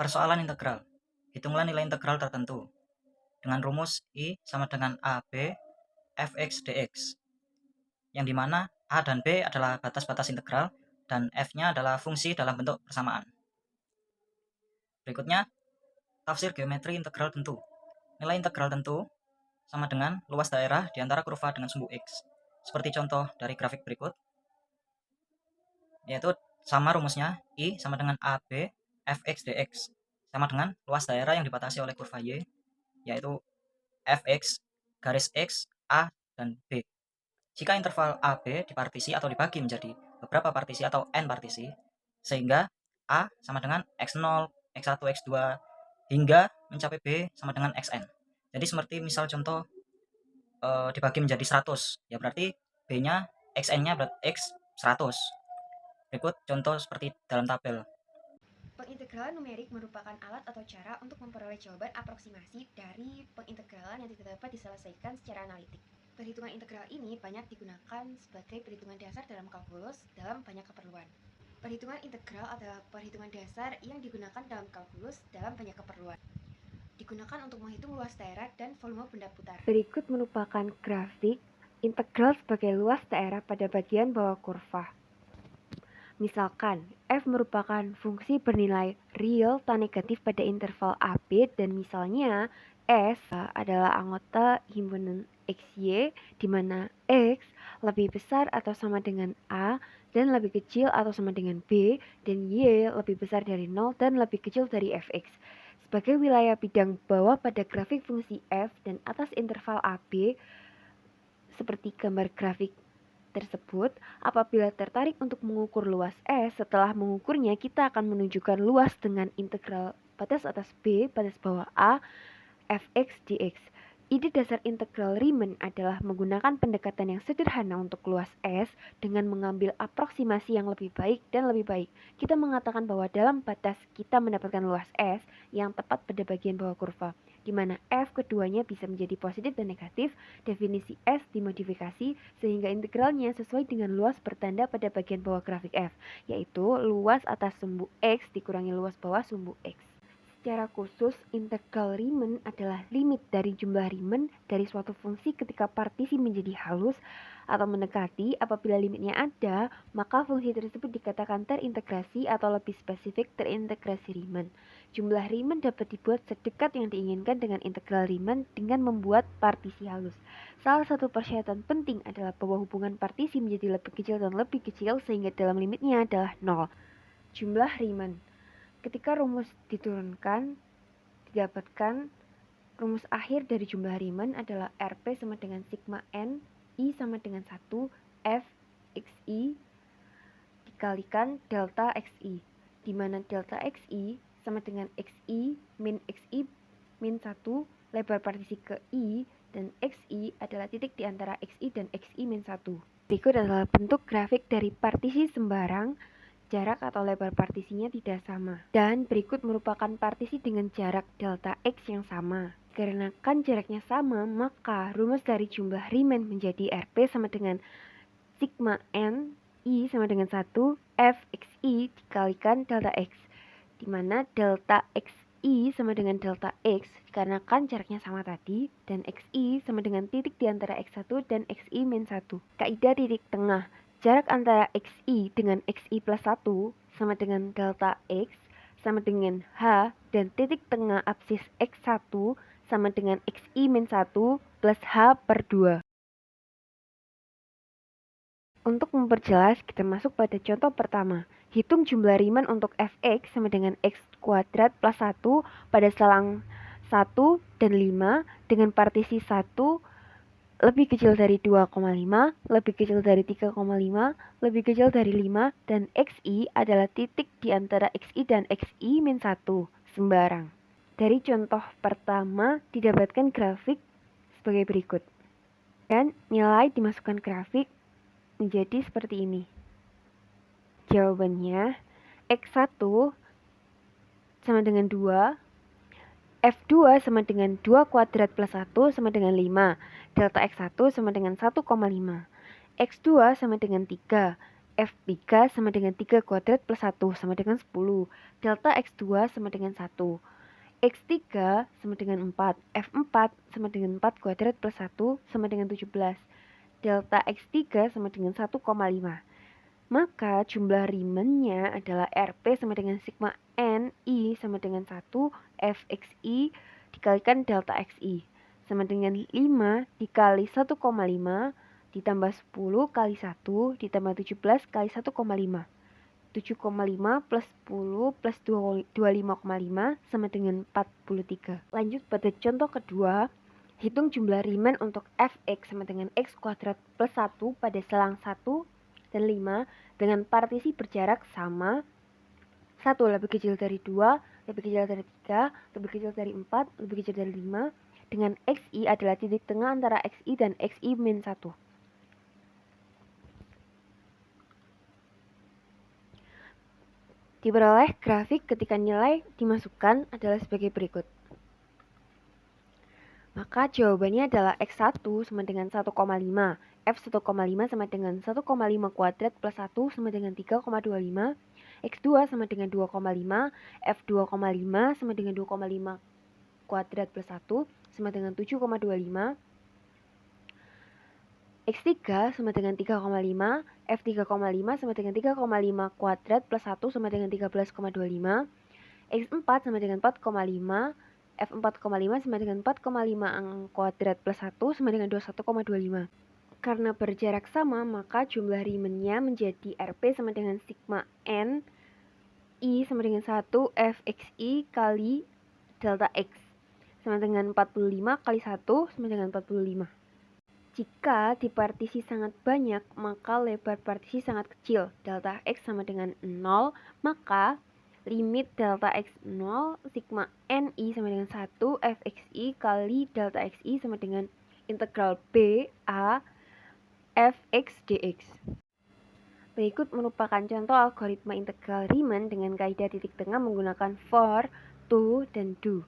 Persoalan integral. Hitunglah nilai integral tertentu dengan rumus I sama dengan AB fx dx, yang dimana A dan B adalah batas-batas integral dan F-nya adalah fungsi dalam bentuk persamaan. Berikutnya, tafsir geometri integral tentu. Nilai integral tentu sama dengan luas daerah di antara kurva dengan sumbu X. Seperti contoh dari grafik berikut, yaitu sama rumusnya I sama dengan AB fx dx, sama dengan luas daerah yang dibatasi oleh kurva Y, yaitu fx garis X, A, dan B. Jika interval AB dipartisi atau dibagi menjadi beberapa partisi atau n partisi, sehingga A sama dengan X0, X1, X2, hingga mencapai B sama dengan Xn. Jadi seperti misal contoh dibagi menjadi 100, ya berarti B-nya, Xn-nya berarti X 100. Berikut contoh seperti dalam tabel. Pengintegralan numerik merupakan alat atau cara untuk memperoleh jawaban aproksimasi dari pengintegralan yang tidak dapat diselesaikan secara analitik. Perhitungan integral ini banyak digunakan sebagai perhitungan dasar dalam kalkulus dalam banyak keperluan. Perhitungan integral adalah perhitungan dasar yang digunakan dalam kalkulus dalam banyak keperluan. Digunakan untuk menghitung luas daerah dan volume benda putar. Berikut merupakan grafik integral sebagai luas daerah pada bagian bawah kurva. Misalkan, f merupakan fungsi bernilai real tan negatif pada interval AB dan misalnya S adalah anggota himpunan XY di mana X lebih besar atau sama dengan A dan lebih kecil atau sama dengan B dan Y lebih besar dari 0 dan lebih kecil dari Fx. Sebagai wilayah bidang bawah pada grafik fungsi f dan atas interval AB, seperti gambar grafik tersebut, apabila tertarik untuk mengukur luas S, setelah mengukurnya kita akan menunjukkan luas dengan integral batas atas B, batas bawah A, fx dx. Ide dasar integral Riemann adalah menggunakan pendekatan yang sederhana untuk luas S dengan mengambil aproksimasi yang lebih baik dan lebih baik. Kita mengatakan bahwa dalam batas kita mendapatkan luas S yang tepat pada bagian bawah kurva, di mana f keduanya bisa menjadi positif dan negatif. Definisi S dimodifikasi sehingga integralnya sesuai dengan luas bertanda pada bagian bawah grafik f, yaitu luas atas sumbu X dikurangi luas bawah sumbu X. Secara khusus, integral Riemann adalah limit dari jumlah Riemann dari suatu fungsi ketika partisi menjadi halus atau mendekati. Apabila limitnya ada, maka fungsi tersebut dikatakan terintegrasi atau lebih spesifik terintegrasi Riemann. Jumlah Riemann dapat dibuat sedekat yang diinginkan dengan integral Riemann dengan membuat partisi halus. Salah satu persyaratan penting adalah bahwa hubungan partisi menjadi lebih kecil dan lebih kecil sehingga dalam limitnya adalah 0. Jumlah Riemann. Ketika rumus diturunkan, didapatkan rumus akhir dari jumlah Riemann adalah Rp sama dengan sigma N, I sama dengan 1, F XI dikalikan delta XI, di mana delta XI sama dengan XI min 1, lebar partisi ke I, dan XI adalah titik di antara XI dan XI min 1. Berikut adalah bentuk grafik dari partisi sembarang. Jarak atau lebar partisinya tidak sama. Dan berikut merupakan partisi dengan jarak delta X yang sama. Karena kan jaraknya sama, maka rumus dari jumlah Riemann menjadi Rp sama dengan sigma N, I sama dengan 1, F XI dikalikan delta X, di mana delta XI sama dengan delta X dikarenakan jaraknya sama tadi, dan XI sama dengan titik di antara X1 dan XI min 1. Kaidah titik tengah. Jarak antara XI dengan XI plus 1 sama dengan delta X sama dengan H, dan titik tengah absis X1 sama dengan XI min 1 plus H per 2. Untuk memperjelas, kita masuk pada contoh pertama. Hitung jumlah Riemann untuk fx sama dengan x kuadrat plus 1 pada selang 1 dan 5 dengan partisi 1 lebih kecil dari 2,5, lebih kecil dari 3,5, lebih kecil dari 5, dan XI adalah titik di antara XI dan XI min 1, sembarang. Dari contoh pertama didapatkan grafik sebagai berikut. Dan nilai dimasukkan grafik menjadi seperti ini. Jawabannya, X1 sama dengan 2, F2 sama dengan 2 kuadrat plus 1 sama dengan 5. Delta X1 sama dengan 1,5. X2 sama dengan 3. F3 sama dengan 3 kuadrat plus 1 sama dengan 10. Delta X2 sama dengan 1. X3 sama dengan 4. F4 sama dengan 4 kuadrat plus 1 sama dengan 17. Delta X3 sama dengan 1,5. Maka jumlah Riemannnya adalah Rp sama dengan sigma N I sama dengan 1 Fxi dikalikan delta Xi sama dengan 5 dikali 1,5 ditambah 10 kali 1 ditambah 17 kali 1,5. 7,5 plus 10 plus 25,5 sama dengan 43. Lanjut pada contoh kedua. Hitung jumlah Riemann untuk Fx sama dengan x kuadrat plus 1 pada selang 1 dan 5 dengan partisi berjarak sama 1 lebih kecil dari 2, lebih kecil dari 3, lebih kecil dari 4, lebih kecil dari 5 dengan Xi adalah titik tengah antara Xi dan Xi min 1. Diperoleh grafik ketika nilai dimasukkan adalah sebagai berikut. Maka jawabannya adalah X1 sama dengan 1,5, F1,5 sama dengan 1,5 kuadrat plus 1 sama dengan 3,25, X2 sama dengan 2,5, F2,5 sama dengan 2,5 kuadrat plus 1 sama dengan 7,25, X3 sama dengan 3,5, F3,5 sama dengan 3,5 kuadrat plus 1 sama dengan 13,25, X4 sama dengan 4,5, F4,5 sama dengan 4,5 kuadrat plus 1 sama dengan 21,25. Karena berjarak sama, maka jumlah Riemannnya menjadi Rp sama dengan sigma N I sama dengan 1 Fxi kali delta X sama dengan 45 kali 1 sama dengan 45. Jika di partisi sangat banyak, maka lebar partisi sangat kecil. Delta X sama dengan 0, maka limit delta X 0, sigma Ni sama dengan 1, Fxi kali delta Xi sama dengan integral B A Fx dx. Berikut merupakan contoh algoritma integral Riemann dengan kaidah titik tengah menggunakan for, to, dan do.